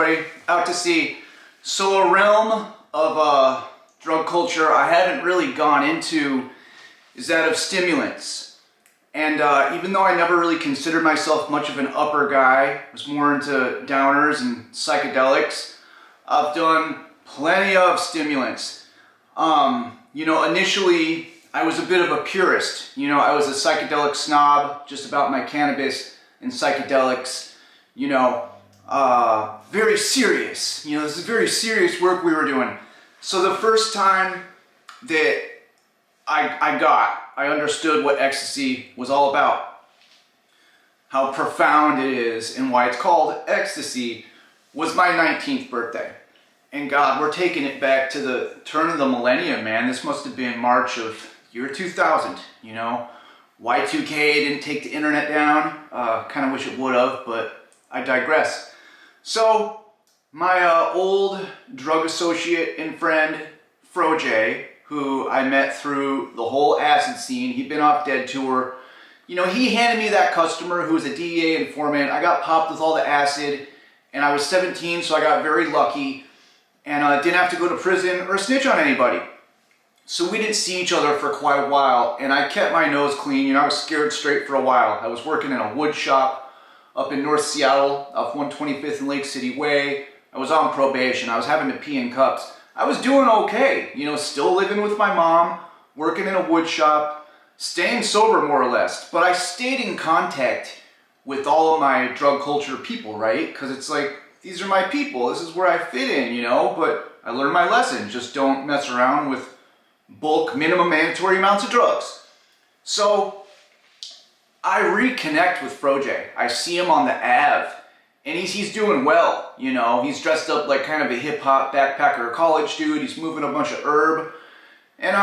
everybody. Out to sea. So a realm of drug culture I haven't really gone into is that of stimulants. And even though I never really considered myself much of an upper guy, was more into downers and psychedelics, I've done plenty of stimulants. Initially I was a bit of a purist. I was a psychedelic snob just about my cannabis and psychedelics. Very serious. This is very serious work we were doing. So the first time that I understood what ecstasy was all about, how profound it is, and why it's called ecstasy, was my 19th birthday. And God, we're taking it back to the turn of the millennium, man. This must have been March of year 2000, Y2K didn't take the internet down. Kind of wish it would have, but I digress. So, my old drug associate and friend, Froje, who I met through the whole acid scene, he'd been off Dead Tour. He handed me that customer who was a DEA informant. I got popped with all the acid, and I was 17, so I got very lucky, and didn't have to go to prison or snitch on anybody. So we didn't see each other for quite a while, and I kept my nose clean. I was scared straight for a while. I was working in a wood shop up in North Seattle, off 125th and Lake City Way. I was on probation. I was having to pee in cups. I was doing okay, still living with my mom, working in a wood shop, staying sober more or less. But I stayed in contact with all of my drug culture people, right? Because it's like, these are my people. This is where I fit in, But I learned my lesson. Just don't mess around with bulk minimum mandatory amounts of drugs. So I reconnect with Froje. I see him on the Ave, and he's doing well. He's dressed up like kind of a hip-hop backpacker college dude. He's moving a bunch of herb, and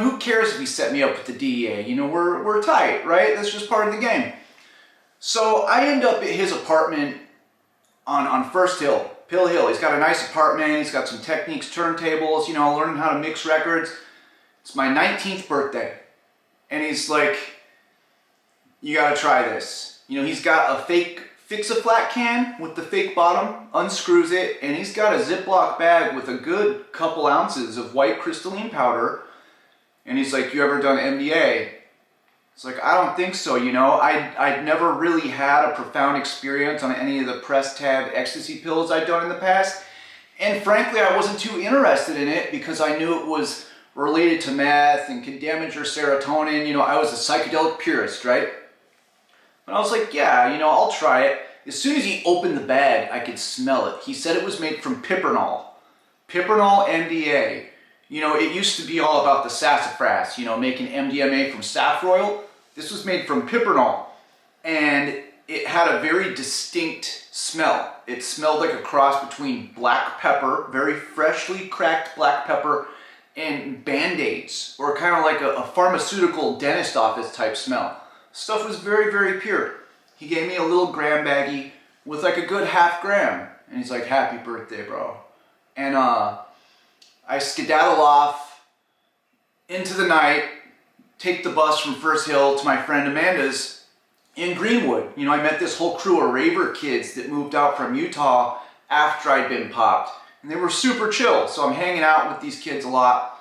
who cares if he set me up with the DEA? We're tight, right? That's just part of the game. So I end up at his apartment on First Hill, Pill Hill. He's got a nice apartment. He's got some Techniques turntables. Learning how to mix records. It's my 19th birthday, and he's like, you gotta try this. He's got a fake Fix-A-Flat can with the fake bottom, unscrews it, and he's got a Ziploc bag with a good couple ounces of white crystalline powder, and he's like, you ever done MDA? It's like, I don't think so, I'd never really had a profound experience on any of the press tab ecstasy pills I'd done in the past, and frankly, I wasn't too interested in it because I knew it was related to meth and could damage your serotonin. I was a psychedelic purist, right? But I was like, yeah, I'll try it. As soon as he opened the bag, I could smell it. He said it was made from pipernol. Pipernol MDA. It used to be all about the sassafras, making MDMA from saffroil. This was made from pipernol. And it had a very distinct smell. It smelled like a cross between black pepper, very freshly cracked black pepper, and Band-Aids, or kind of like a pharmaceutical dentist office type smell. Stuff was very, very pure. He gave me a little gram baggie with like a good half gram, and he's like, happy birthday, bro. And I skedaddle off into the night, take the bus from First Hill to my friend Amanda's in Greenwood. I met this whole crew of raver kids that moved out from Utah after I'd been popped. And they were super chill, so I'm hanging out with these kids a lot.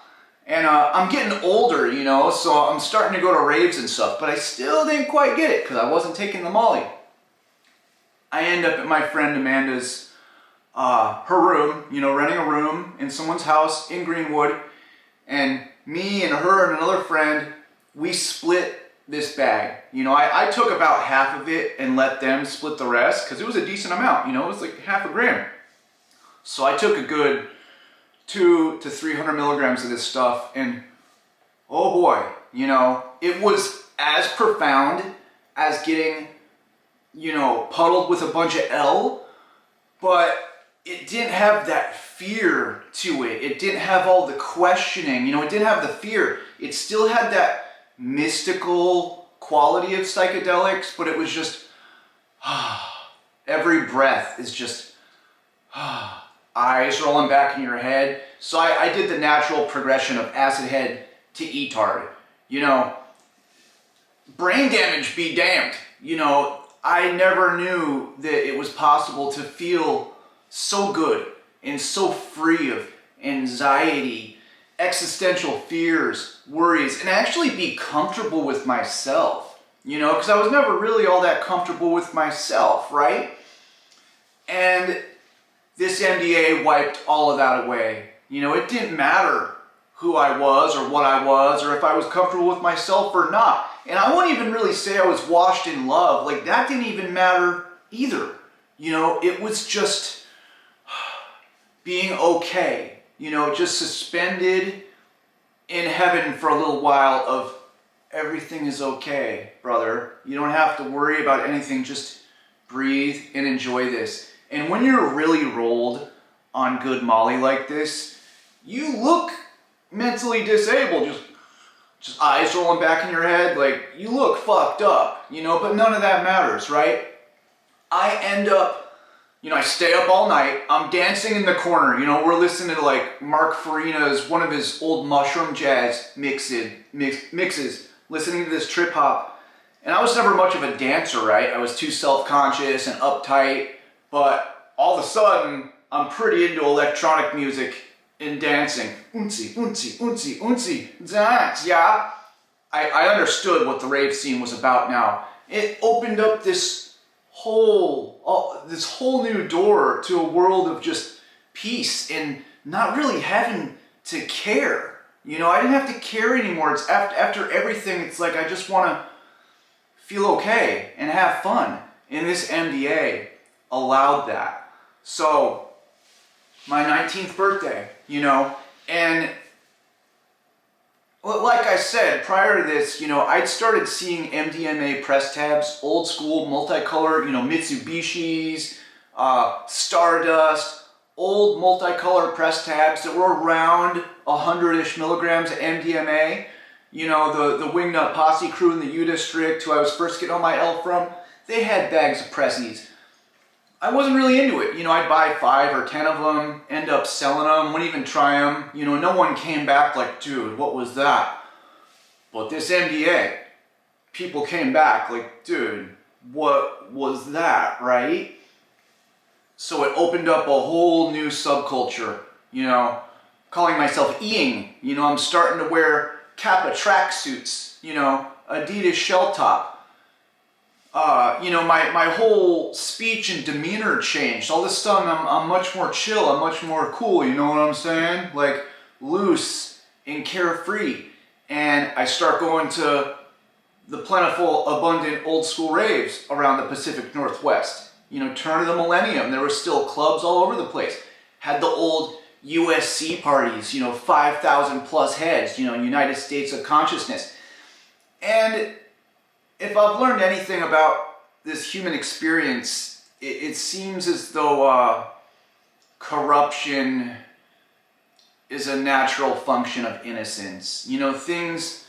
And I'm getting older, so I'm starting to go to raves and stuff, but I still didn't quite get it because I wasn't taking the molly. I end up at my friend Amanda's, her room, renting a room in someone's house in Greenwood, and me and her and another friend, we split this bag. I took about half of it and let them split the rest because it was a decent amount, it was like half a gram. So I took a good 200 to 300 milligrams of this stuff, and oh boy, it was as profound as getting, puddled with a bunch of L, but it didn't have that fear to it. It didn't have all the questioning, it didn't have the fear. It still had that mystical quality of psychedelics, but it was just, every breath is just, eyes rolling back in your head. So I did the natural progression of Acidhead to E-tard. Brain damage be damned. I never knew that it was possible to feel so good and so free of anxiety, existential fears, worries, and actually be comfortable with myself, you know, because I was never really all that comfortable with myself, right? And this MDA wiped all of that away. You know, it didn't matter who I was or what I was or if I was comfortable with myself or not. And I won't even really say I was washed in love. Like, that didn't even matter either. You know, it was just being okay. You know, just suspended in heaven for a little while of everything is okay, brother. You don't have to worry about anything. Just breathe and enjoy this. And when you're really rolled on good Molly like this, you look mentally disabled. Just eyes rolling back in your head. Like, you look fucked up, you know, but none of that matters, right? I end up, you know, I stay up all night. I'm dancing in the corner. You know, we're listening to like Mark Farina's, one of his old mushroom jazz mixes, listening to this trip hop. And I was never much of a dancer, right? I was too self-conscious and uptight. But all of a sudden, I'm pretty into electronic music and dancing. Unzi, unzi, unzi, unzi, dance, yeah. I understood what the rave scene was about now. It opened up this whole new door to a world of just peace and not really having to care. You know, I didn't have to care anymore. It's after everything, it's like I just want to feel okay and have fun. And this MDA allowed that. So, my 19th birthday, you know, and like I said, prior to this, you know, I'd started seeing MDMA press tabs, old school, multicolored, you know, Mitsubishis, Stardust, old multicolored press tabs that were around 100-ish milligrams of MDMA. You know, the Wingnut Posse crew in the U District, who I was first getting all my L from, they had bags of pressies. I wasn't really into it. You know, I'd buy 5 or 10 of them, end up selling them, wouldn't even try them. You know, no one came back like, dude, what was that? But this MDA, people came back like, dude, what was that, right? So it opened up a whole new subculture, you know, calling myself E-ing. You know, I'm starting to wear Kappa tracksuits, you know, Adidas shell top. You know, my whole speech and demeanor changed. All of a sudden, I'm much more chill. I'm much more cool, you know what I'm saying? Like, loose and carefree. And I start going to the plentiful, abundant, old school raves around the Pacific Northwest. You know, turn of the millennium, there were still clubs all over the place. Had the old USC parties, you know, 5,000 plus heads, you know, United States of Consciousness. And if I've learned anything about this human experience, it seems as though corruption is a natural function of innocence. You know, things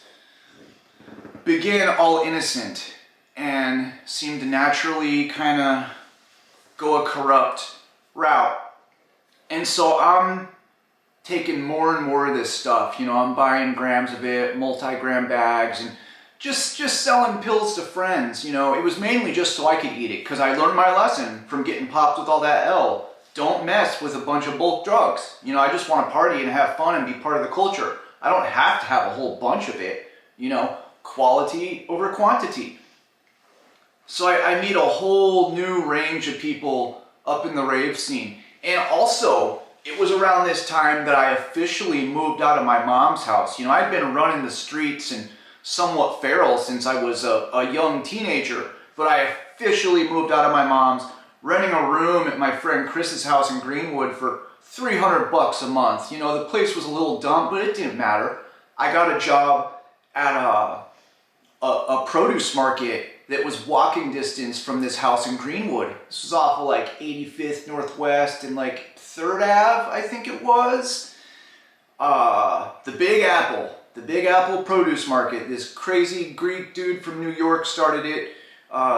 begin all innocent and seem to naturally kind of go a corrupt route. And so I'm taking more and more of this stuff. You know, I'm buying grams of it, multi-gram bags, and just selling pills to friends. You know, it was mainly just so I could eat it, because I learned my lesson from getting popped with all that L. Don't mess with a bunch of bulk drugs. You know, I just want to party and have fun and be part of the culture. I don't have to have a whole bunch of it. You know, quality over quantity. So I meet a whole new range of people up in the rave scene. And also, it was around this time that I officially moved out of my mom's house. You know, I'd been running the streets and somewhat feral since I was a young teenager, but I officially moved out of my mom's, renting a room at my friend Chris's house in Greenwood for $300 a month. You know, the place was a little dumb, but it didn't matter. I got a job at a produce market that was walking distance from this house in Greenwood. This was off of like 85th Northwest and like 3rd Ave, I think it was. The Big Apple produce market. This crazy Greek dude from New York started it.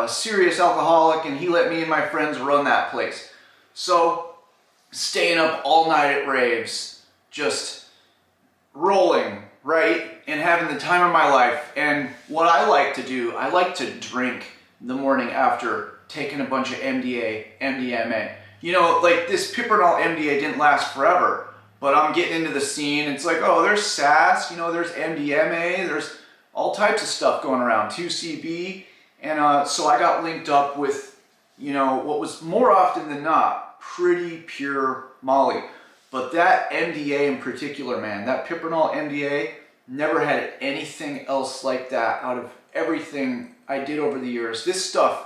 Serious alcoholic, and he let me and my friends run that place. So, staying up all night at raves, just rolling, right? And having the time of my life. And what I like to do, I like to drink the morning after taking a bunch of MDMA. you know, like this pipernol MDA didn't last forever, but I'm getting into the scene. It's like, oh, there's SAS, you know, there's MDMA, there's all types of stuff going around, 2CB. And so I got linked up with, you know, what was more often than not pretty pure Molly. But that MDA in particular, man, that pipernol MDA, never had anything else like that out of everything I did over the years. This stuff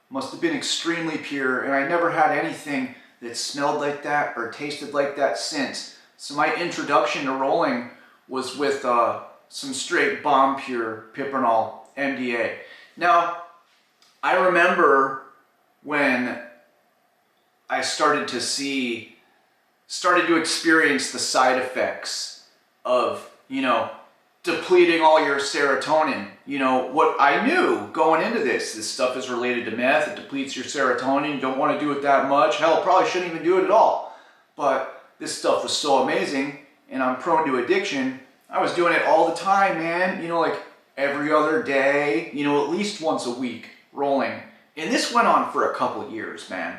must have been extremely pure, and I never had anything that smelled like that or tasted like that since. So my introduction to rolling was with some straight bomb pure pipernol MDA. Now, I remember when I started to experience the side effects of, you know, depleting all your serotonin. You know, what I knew going into this stuff is related to meth. It depletes your serotonin. You don't want to do it that much. Hell, probably shouldn't even do it at all. But this stuff was so amazing, and I'm prone to addiction. I was doing it all the time, man. You know, like every other day, you know, at least once a week, rolling. And this went on for a couple of years, man.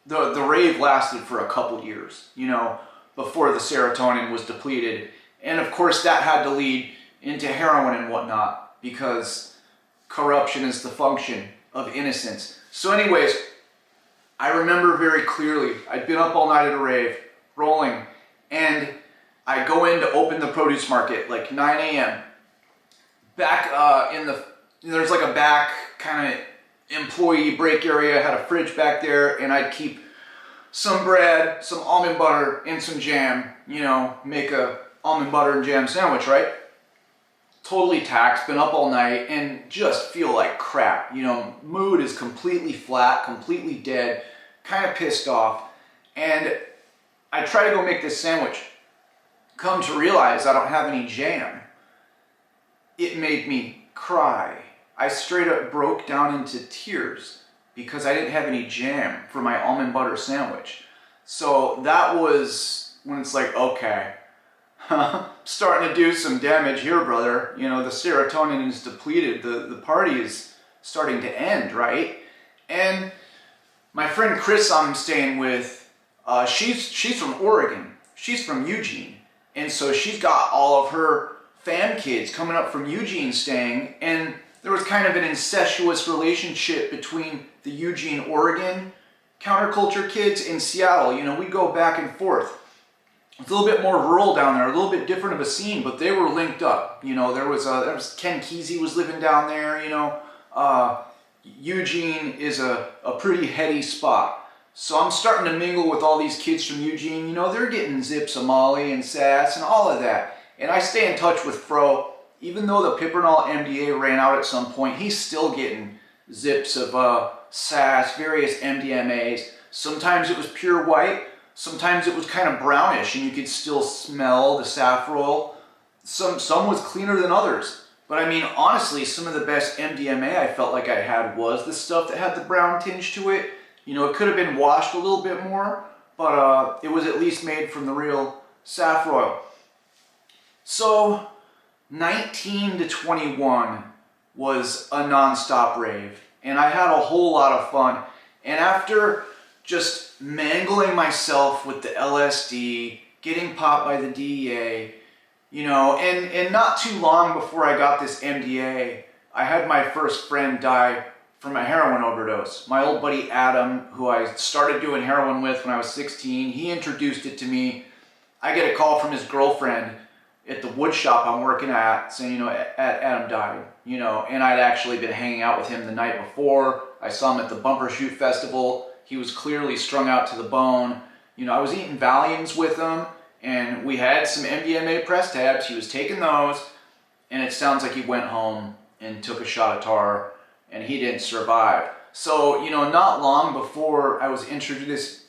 The rave lasted for a couple years, you know, before the serotonin was depleted. And of course that had to lead into heroin and whatnot, because corruption is the function of innocence. So anyways, I remember very clearly, I'd been up all night at a rave, rolling, and I go in to open the produce market like 9 a.m. Back there's like a back kind of employee break area, had a fridge back there, and I'd keep some bread, some almond butter, and some jam, you know, make a almond butter and jam sandwich, right? Totally taxed, been up all night, and just feel like crap. You know, mood is completely flat, completely dead, kind of pissed off, and I try to go make this sandwich. Come to realize I don't have any jam. It made me cry. I straight up broke down into tears because I didn't have any jam for my almond butter sandwich. So that was when it's like, okay, starting to do some damage here, brother. You know, the serotonin is depleted. The party is starting to end, right? And my friend Chris I'm staying with, she's from Oregon. She's from Eugene. And so she's got all of her fan kids coming up from Eugene staying, and there was kind of an incestuous relationship between the Eugene, Oregon counterculture kids in Seattle. You know, we go back and forth. It's a little bit more rural down there, a little bit different of a scene, but they were linked up. You know, there was Ken Kesey was living down there, you know. Eugene is a pretty heady spot. So I'm starting to mingle with all these kids from Eugene. You know, they're getting zips of Molly and SAS and all of that. And I stay in touch with Fro. Even though the pipernol MDA ran out at some point, he's still getting zips of SAS, various MDMAs. Sometimes it was pure white, sometimes it was kind of brownish, and you could still smell the saffron. Some was cleaner than others. But I mean, honestly, some of the best MDMA I felt like I had was the stuff that had the brown tinge to it. You know, it could have been washed a little bit more, but it was at least made from the real saffron. So 19 to 21 was a non-stop rave, and I had a whole lot of fun. And after just mangling myself with the LSD, getting popped by the DEA, you know, and not too long before I got this MDA, I had my first friend die from a heroin overdose. My old buddy Adam, who I started doing heroin with when I was 16, he introduced it to me. I get a call from his girlfriend at the wood shop I'm working at saying, you know, Adam died, you know, and I'd actually been hanging out with him the night before. I saw him at the Bumper Shoot Festival. He was clearly strung out to the bone. You know, I was eating Valiums with him, and we had some MDMA press tabs. He was taking those, and it sounds like he went home and took a shot of tar, and he didn't survive. So, you know, not long before I was introduced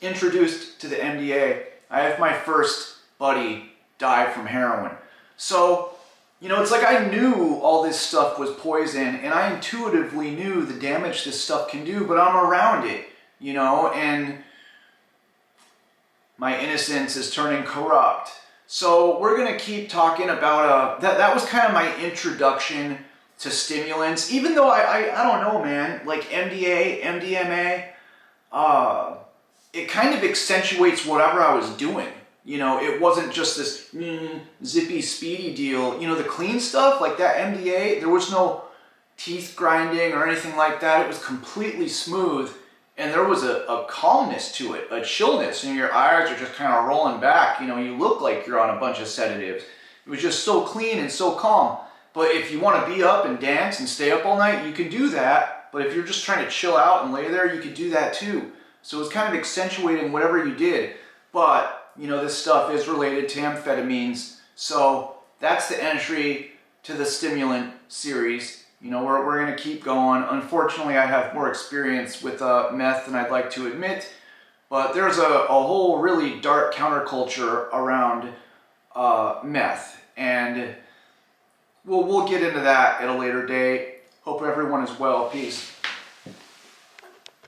to the MDA, I have my first buddy die from heroin. So, you know, it's like I knew all this stuff was poison, and I intuitively knew the damage this stuff can do, but I'm around it, you know, and my innocence is turning corrupt. So we're going to keep talking about, that was kind of my introduction to stimulants, even though I don't know, man, like MDA, MDMA, it kind of accentuates whatever I was doing. You know, it wasn't just this zippy, speedy deal. You know, the clean stuff, like that MDA, there was no teeth grinding or anything like that. It was completely smooth, and there was a calmness to it, a chillness, and your eyes are just kind of rolling back. You know, you look like you're on a bunch of sedatives. It was just so clean and so calm. But if you want to be up and dance and stay up all night, you can do that. But if you're just trying to chill out and lay there, you could do that too. So it's kind of accentuating whatever you did. But, you know, this stuff is related to amphetamines. So that's the entry to the Stimulant series. You know, we're going to keep going. Unfortunately, I have more experience with meth than I'd like to admit. But there's a whole really dark counterculture around meth. And we'll get into that at a later date. Hope everyone is well. Peace.